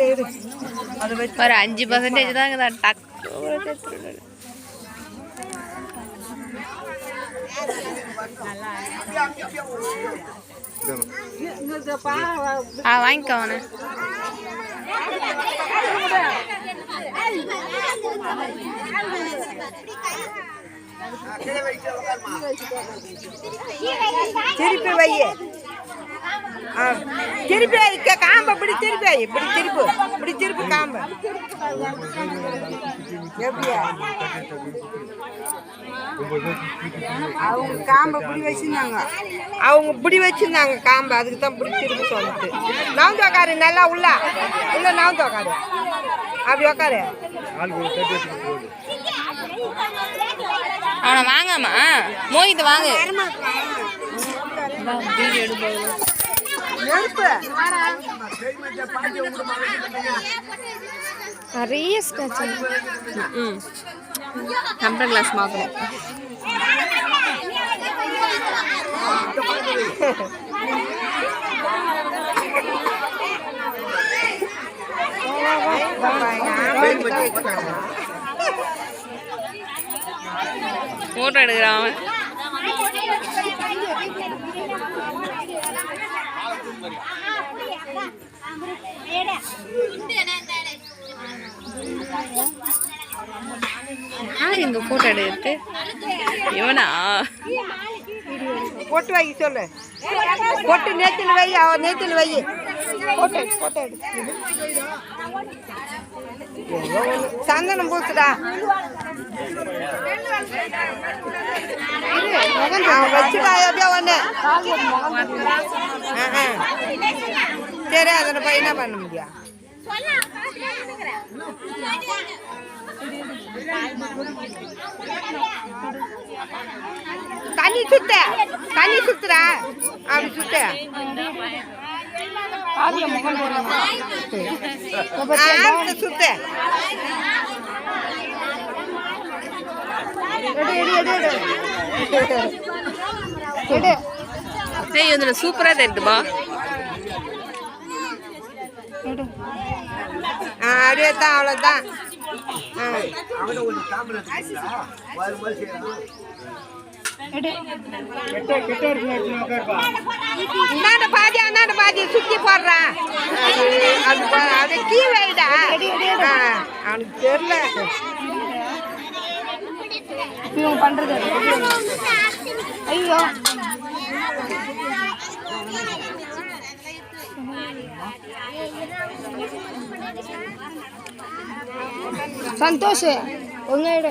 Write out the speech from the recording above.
ஒரு 5% தாங்க டக்கு வாங்கிக்கோண்ணே. திருப்பி வை, திருப்பி வைக்க காம்பை இப்படி திருப்பி வை, இப்படி திருப்பு, இப்படி திருப்பு காம்பை. எப்படியா அவங்க காம்பை இப்படி வச்சிருந்தாங்க, அவங்க இப்படி வச்சிருந்தாங்க காம்பை, அதுக்கு தான் இப்படி திருப்பி சொல்லிட்டு. நவுந்து உக்காரு, நல்லா உள்ள உள்ள நவுந்து உக்காரு, அப்படி உக்காரு. அவனை வாங்காமா மோகித்து வாங்க. நிறைய ஸ்க்ராட்ச். டெம்பர் கிளாஸ் மாற்றணும். ஃபோட்டோ எடுக்கிறான் அவன். யார் இந்த ஃபோட்டோ எடுத்து? இவனா? போட்டு வை சொல்லு, போட்டு நேத்துல வை, அவன் நேத்துல வை. போட்டோ போட்டோ எடு. சந்தனம் பூசுடா, வச்சுடா எப்படியா ஒண்ணு. சரி, அதனை போய் என்ன பண்ண முடியும்? தண்ணி சுத்த, தண்ணி சுத்துறா, அப்படி சுத்த. சுத்த சூப்பரா தெரியுதுமா. அப்படியே தான், அவ்வளோதான். இந்தாண்ட பாதி அந்தாண்ட பாதி சுத்தி போடுறான். அது கீ வைடா, அவனுக்கு தெரியல பண்றது. ஐயோ சந்தோஷ் உங்க இட